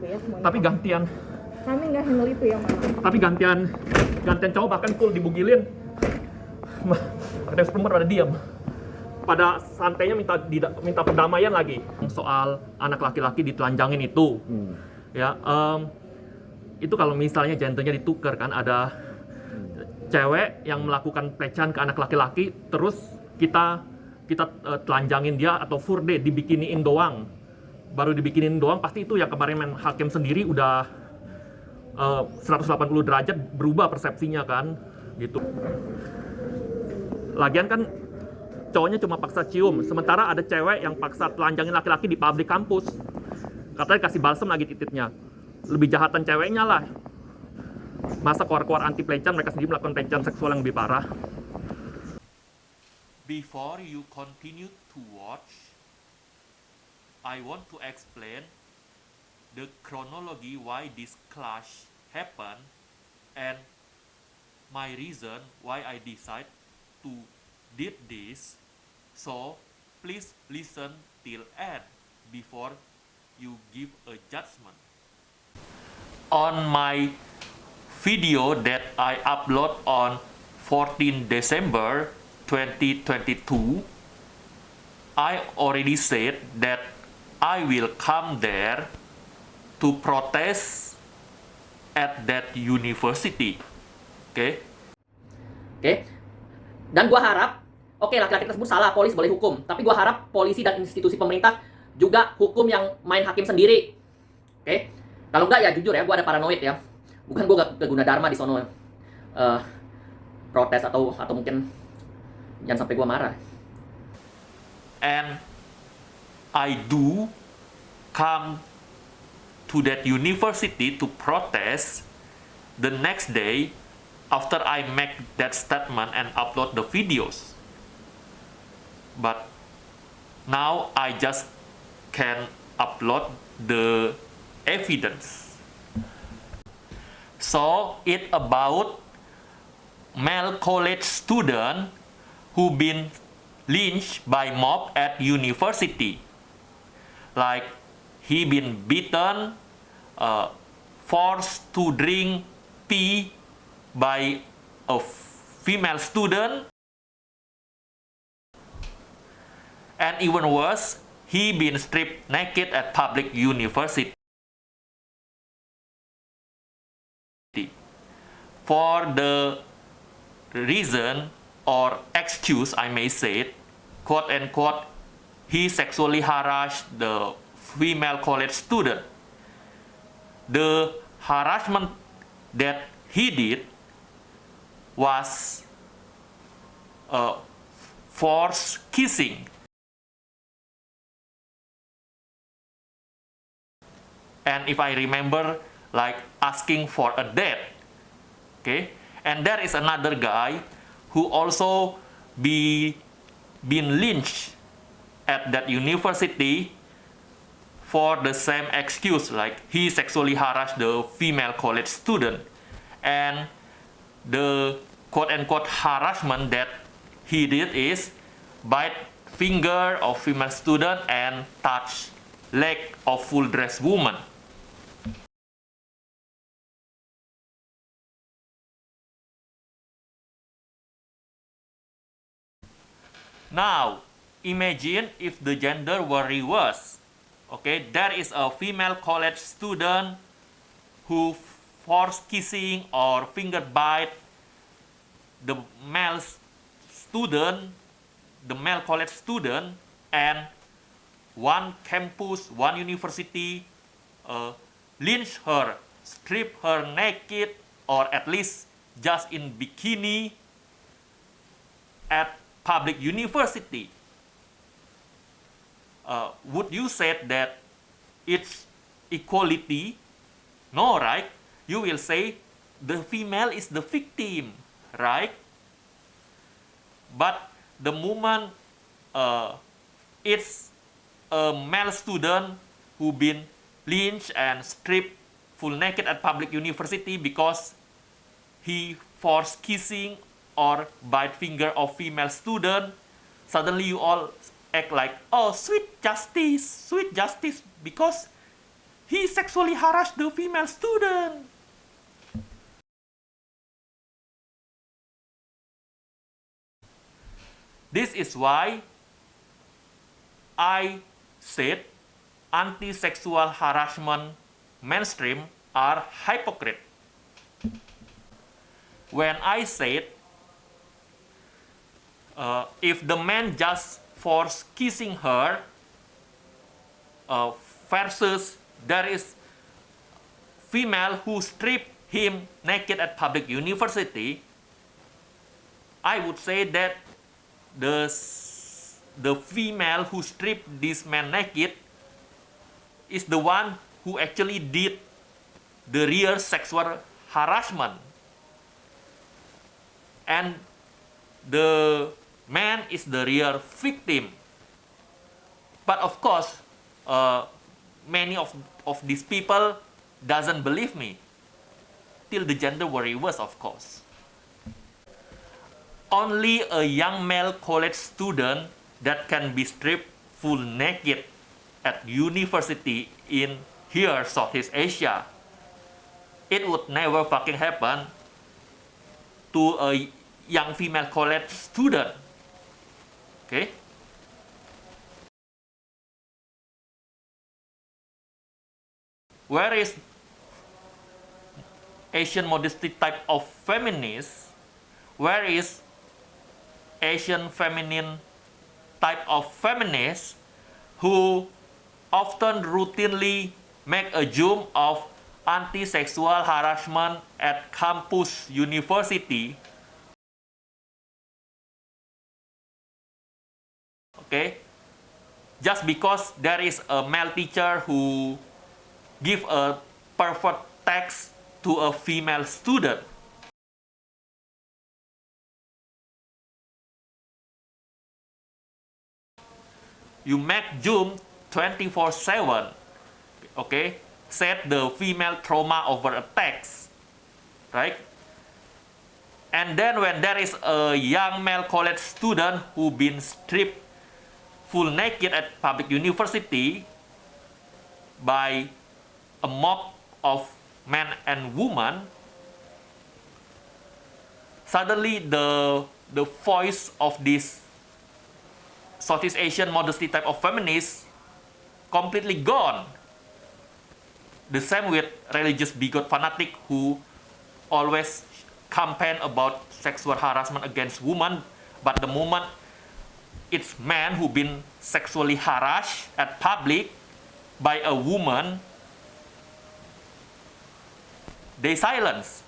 ya semuanya. Tapi gantian. Kami nggak handle itu ya, Mas. Tapi gantian cowok bahkan full dibugilin. Ada perempuan pada diam. Pada santainya minta perdamaian lagi. Soal anak laki-laki ditelanjangin itu. Ya, itu kalau misalnya gendernya ditukar kan, ada cewek yang melakukan pelecehan ke anak laki-laki, terus kita telanjangin dia atau furde dibikiniin doang. Baru dibikinin doang, pasti itu yang kemarin hakim sendiri udah 180 derajat berubah persepsinya kan, gitu. Lagian kan cowoknya cuma paksa cium, sementara ada cewek yang paksa telanjangin laki-laki di publik kampus. Katanya kasih balsem lagi titiknya. Lebih jahatan ceweknya lah. Masa keluar-keluar anti pelecehan, mereka sendiri melakukan pelecehan seksual yang lebih parah. Before you continue to watch, I want to explain the chronology why this clash happened and my reason why I decide to did this. So please listen till end before you give a judgment. On my video that I upload on 14 December 2022, I already said that I will come there to protest at that university. Okay? Oke. Dan gua harap, oke, laki-laki tersebut salah, polisi boleh hukum. Tapi gua harap polisi dan institusi pemerintah juga hukum yang main hakim sendiri. Oke? Kalau enggak ya jujur ya, gua ada paranoid ya. Bukan gua gak ke Gunadarma di sono protes atau mungkin jangan sampai gua marah. And I do come to that university to protest the next day after I make that statement and upload the videos. But now I just can upload the evidence. So it about male college student who been lynched by mob at university. Like he been beaten, forced to drink pee by a female student, and even worse, he been stripped naked at public university. For the reason or excuse, I may say it, quote unquote, he sexually harassed the female college student. The harassment that he did was forced kissing. And if I remember, like asking for a date. Okay? And there is another guy who also been lynched at that university for the same excuse, like he sexually harassed the female college student. And the quote-unquote harassment that he did is bite finger of female student and touch leg of full dress woman. Now, imagine if the gender were reversed. Okay, there is a female college student who force kissing or finger bite the male student, the male college student, and one campus, one university lynch her, strip her naked, or at least just in bikini at public university. Would you say that it's equality? No, right? You will say the female is the victim, right? But the moment it's a male student who been lynched and stripped full naked at public university because he forced kissing or bite finger of female student, suddenly you all act like, oh, sweet justice, because he sexually harassed the female student. This is why I said anti-sexual harassment mainstream are hypocrite. When I said if the man just force kissing her versus there is female who strip him naked at public university, I would say that the female who stripped this man naked is the one who actually did the real sexual harassment, and the man is the real victim. But of course, many of these people doesn't believe me till the gender war reversed, of course. Only a young male college student that can be stripped full naked at university in here, Southeast Asia. It would never fucking happen to a young female college student. Okay? Where is Asian modesty type of feminist? Where is Asian feminine type of feminists who often routinely make a zoom of anti-sexual harassment at campus university? Okay, just because there is a male teacher who give a pervert text to a female student. You make Zoom 24/7, okay? Set the female trauma over a text, right? And then when there is a young male college student who been stripped full naked at public university by a mob of men and women, suddenly the voice of this Southeast Asian modesty type of feminist completely gone. The same with religious bigot fanatic who always campaign about sexual harassment against women, but the moment it's men who been sexually harassed at public by a woman, they silence.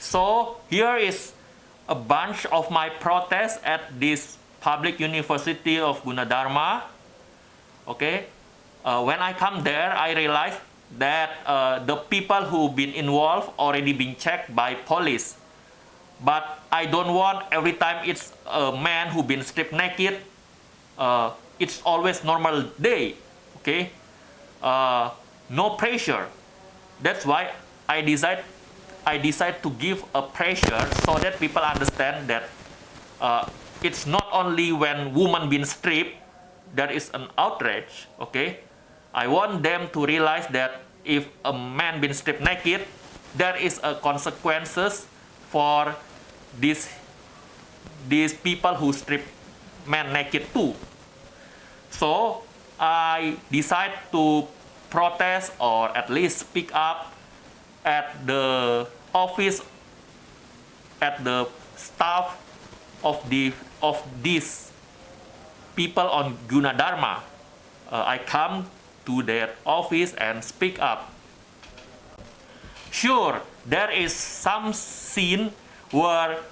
So here is a bunch of my protests at this public university of Gunadarma. Okay, when I come there, I realized that the people who been involved already been checked by police. But I don't want every time it's a man who been stripped naked, it's always normal day. Okay, no pressure. That's why I decide to give a pressure so that people understand that it's not only when women been stripped there is an outrage. Okay, I want them to realize that if a man been stripped naked, there is a consequences for these people who strip men naked too. So I decide to protest or at least speak up at the office, at the staff of these people on Gunadarma. I come to their office and speak up. Sure, there is some scene where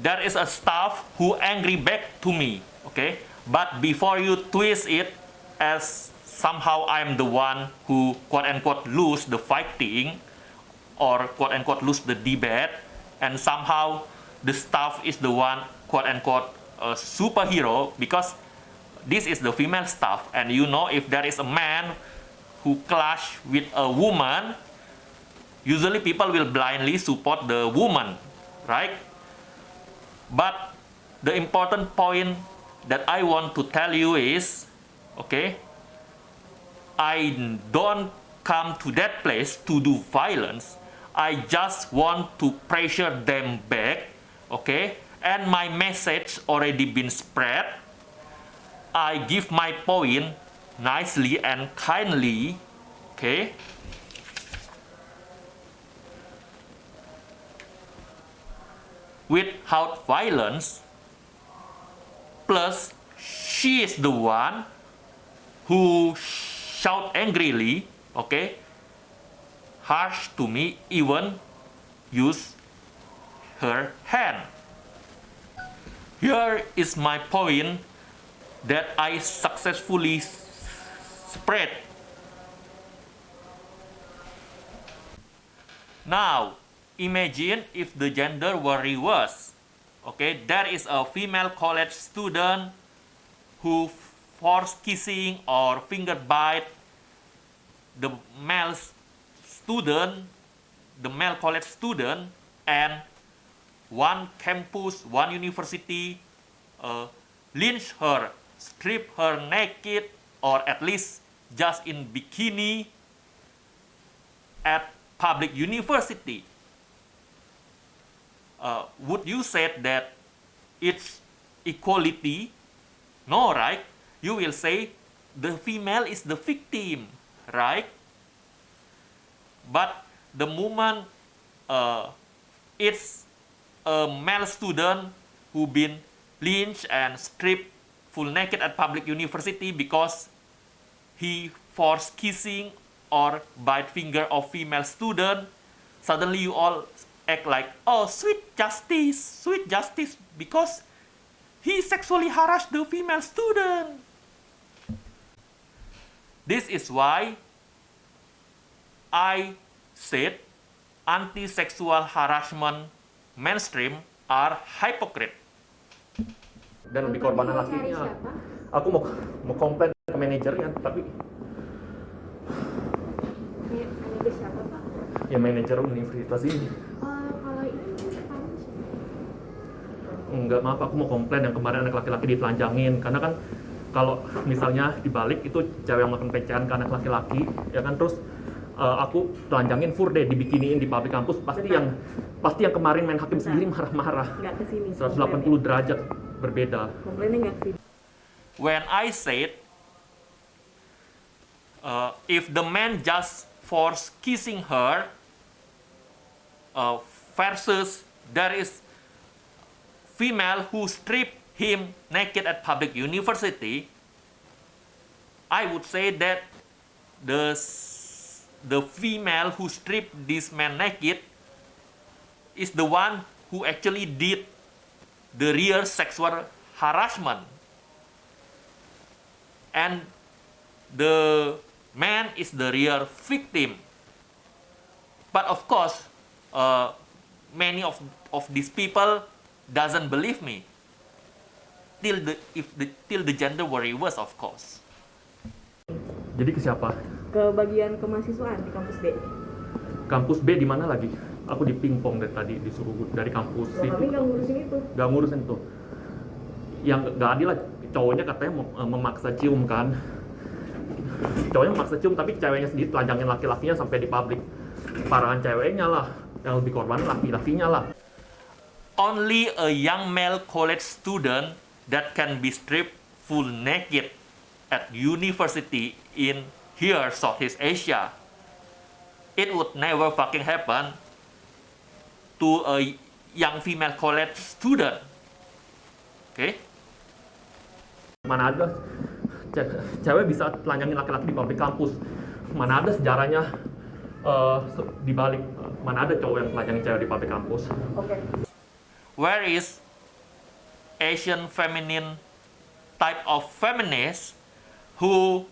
there is a staff who angry back to me. Okay, but before you twist it as somehow I'm the one who quote-unquote lose the fighting or quote-unquote lose the debate, and somehow the staff is the one quote-unquote superhero, because this is the female staff, and you know, if there is a man who clash with a woman, usually people will blindly support the woman, right? But the important point that I want to tell you is, okay, I don't come to that place to do violence. I just want to pressure them back, okay? And my message already been spread. I give my point nicely and kindly, okay? Without violence, plus she is the one who shout angrily, okay, harsh to me, even use her hand. Here is my point that I successfully spread. Now, imagine if the gender were reversed. Okay, there is a female college student who force kissing or finger bite the male student, the male college student, and one campus, one university lynch her, strip her naked, or at least just in bikini at public university. Would you say that it's equality? No, right? You will say the female is the victim, right? But the moment it's a male student who been lynched and stripped full naked at public university because he forced kissing or bite finger of female student, suddenly you all act like, oh, sweet justice, because he sexually harassed the female student. This is why I said anti-sexual harassment mainstream are hypocrite. Dan lebih korban lakinya. Aku mau komplain ke manajernya, tapi Manajer siapa, Pak? ya manajer universitas ini. Kalau ini siapa? Enggak, maaf, aku mau komplain yang kemarin anak laki-laki ditelanjangin. Karena kan kalau misalnya dibalik itu cewek yang melakukan pelecehan ke anak laki-laki, ya kan, terus aku telanjangin deh, dibikiniin di publik kampus, pasti yang kemarin main hakim sendiri marah-marah. Nggak kesini. 180 derajat berbeda. Komplainnya nggak kesini. When I said, if the man just force kissing her versus there is female who strip him naked at public university, I would say that the female who stripped this man naked is the one who actually did the real sexual harassment, and the man is the real victim. But of course, many of these people doesn't believe me till the gender were reversed, of course. Jadi ke siapa? Ke bagian kemahasiswaan di kampus B. Kampus B di mana lagi? Aku di pingpong dari tadi, disuruh dari kampus Loh, kami nggak ngurusin itu. Nggak ngurusin tuh. Yang nggak adil lah, cowoknya katanya memaksa cium kan. Cowoknya memaksa cium, tapi ceweknya sendiri telanjangin laki-lakinya sampai di publik. Parahan ceweknya lah, yang lebih korban laki-lakinya lah. Only a young male college student that can be stripped full naked at university in here, Southeast Asia. It would never fucking happen to a young female college student. Okay? Mana ada cewek bisa telanjangin laki-laki di publik kampus? Mana ada sejarahnya dibalik? Mana ada cowok yang telanjangin cewek di publik kampus? Oke. Where is Asian feminine type of feminists who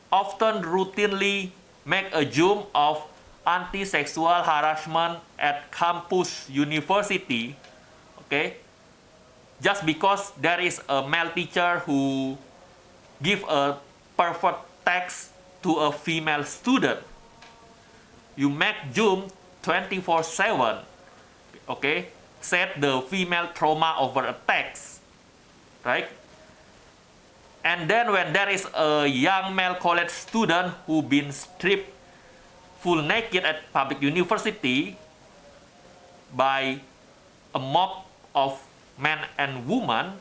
often routinely make a zoom of anti-sexual harassment at campus university, okay? Just because there is a male teacher who give a pervert text to a female student. You make zoom 24/7, okay? Set the female trauma over a text, right? And then when there is a young male college student who been stripped full naked at public university by a mob of men and women,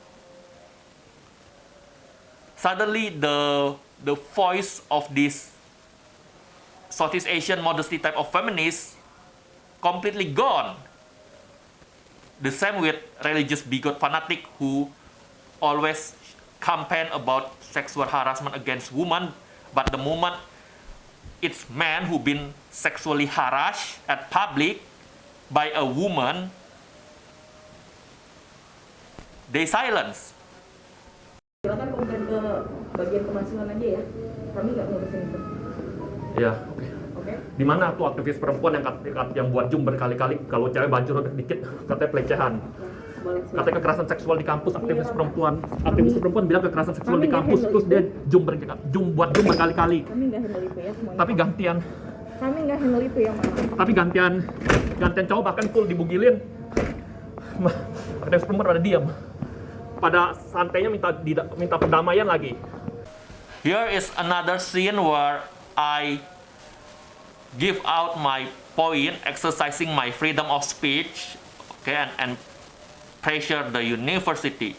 suddenly the voice of this Southeast Asian modesty type of feminist completely gone. The same with religious bigot fanatic who always campaign about sexual harassment against women, but the moment it's men who been sexually harassed at public by a woman, they silence. Silakan komplain ke bagian kemahasiswaan aja ya. Kami nggak ngurusin itu. Ya, oke. Oke? Di mana tuh aktivis perempuan yang buat Zoom berkali-kali kalau cewek baju robek dikit katanya pelecehan. Katanya kekerasan seksual di kampus, aktivis perempuan bilang kekerasan seksual di kampus, terus dia buat Zoom berkali-kali. Kami nggak handle itu ya semuanya. Tapi gantian Kami nggak handle itu ya, Mas. gantian cowok bahkan full dibugilin. Aktivis perempuan pada diam. Pada santainya minta perdamaian lagi. Here is another scene where I give out my point, exercising my freedom of speech, okay, and pressure the university.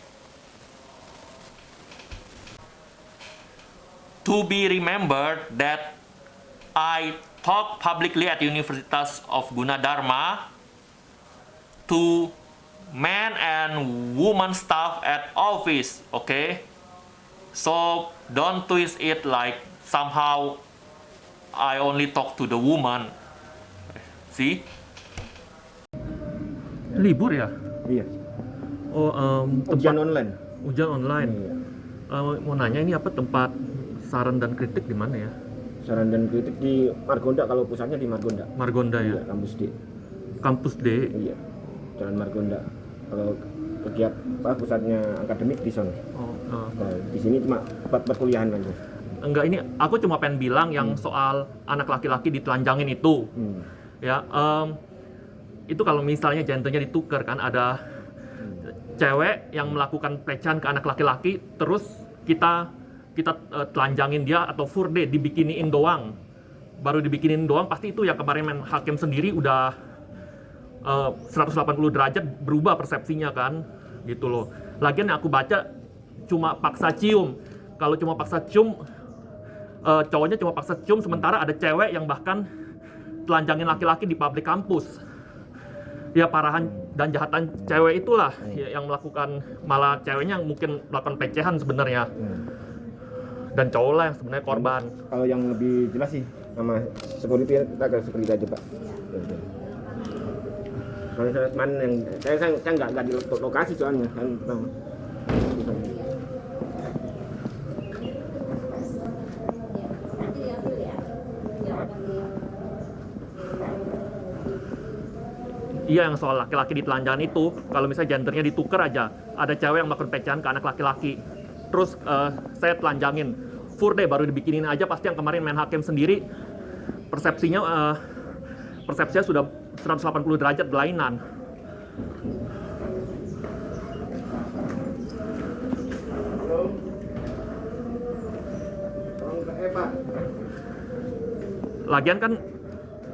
To be remembered that I talk publicly at Universitas of Gunadarma to men and women staff at office, okay? So don't twist it like somehow I only talk to the woman. See? Libur ya? Iya. Oh, Ujian online. ujian online. Iya. Mau nanya ini apa tempat saran dan kritik di mana ya? Saran dan kritik di Margonda, kalau pusatnya di Margonda. Margonda ya? Iya, kampus D. Kampus D. Iya. Jalan Margonda. Kalau kegiatan pusatnya akademik di sana. Oh, Nah, di sini cuma tempat perkuliahan aja. enggak, ini aku cuma pengen bilang yang soal anak laki-laki ditelanjangin itu. Ya, itu kalau misalnya gendernya ditukar kan, ada cewek yang melakukan pelecehan ke anak laki-laki, terus kita telanjangin dia atau furde dibikiniin doang, baru dibikinin doang, pasti itu yang kemarin main hakim sendiri udah 180 derajat berubah persepsinya kan, gitu loh. Lagian yang aku baca cuma paksa cium. Kalau cuma paksa cium, cowoknya cuma paksa cium, sementara ada cewek yang bahkan telanjangin laki-laki di publik kampus. Ya parahan dan jahatan cewek itulah yang melakukan, malah ceweknya yang mungkin melakukan pelecehan sebenarnya. Dan cowok lah yang sebenarnya korban. Kalau yang lebih jelas sih sama security, kita ke security aja, Pak. Soalnya saya teman yang saya nggak di lokasi soalnya kan. Iya, yang soal laki-laki ditelanjangin itu, kalau misalnya gendernya ditukar aja, ada cewek yang melakukan pelecehan ke anak laki-laki, terus saya telanjangin, furde baru dibikinin aja, pasti yang kemarin main hakim sendiri persepsinya sudah 180 derajat berlainan. Lagian kan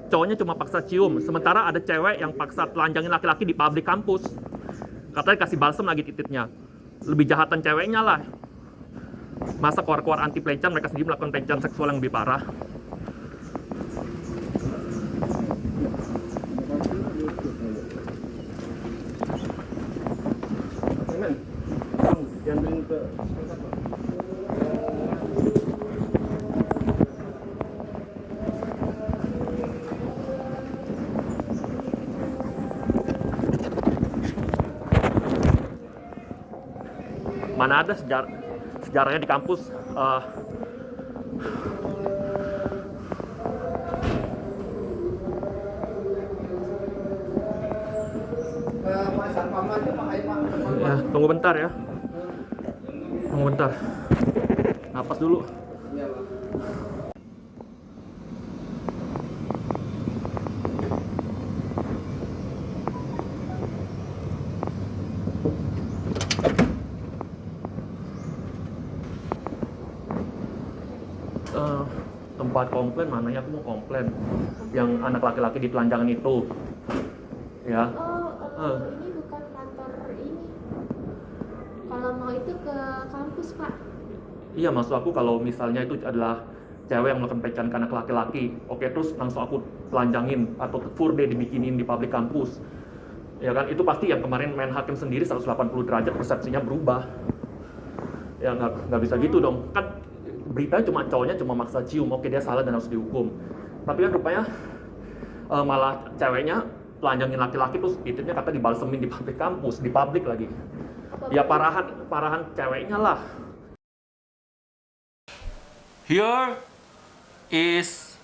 cowoknya cuma paksa cium, sementara ada cewek yang paksa telanjangin laki-laki di publik kampus. Katanya kasih balsem lagi titiknya. Lebih jahatan ceweknya lah. Masa keluar-keluar anti pelecehan, mereka sendiri melakukan pelecehan seksual yang lebih parah. Mana ada sejarahnya di kampus ya, tunggu bentar ya. Tunggu bentar. Napas dulu. tempat komplain mana ya, aku mau komplain yang anak laki-laki ditelanjangan itu ya. Ini bukan kantor ini. Kalau mau itu ke kampus, Pak. Iya, maksud aku kalau misalnya itu adalah cewek yang melakukan pelecehan ke anak laki-laki, oke, terus langsung aku telanjangin atau full day dibikinin di publik kampus, ya kan, itu pasti yang kemarin main hakim sendiri 180 derajat persepsinya berubah. Ya nggak bisa gitu dong, kan beritanya cowoknya cuma maksa cium, oke dia salah dan harus dihukum. Tapi kan rupanya malah ceweknya telanjangin laki-laki terus itutnya kata dibalsemin di publik kampus, di publik lagi. Ya parahan ceweknya lah. Here is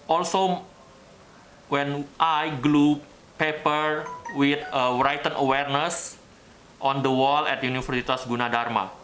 also when I glue paper with written awareness on the wall at Universitas Gunadarma.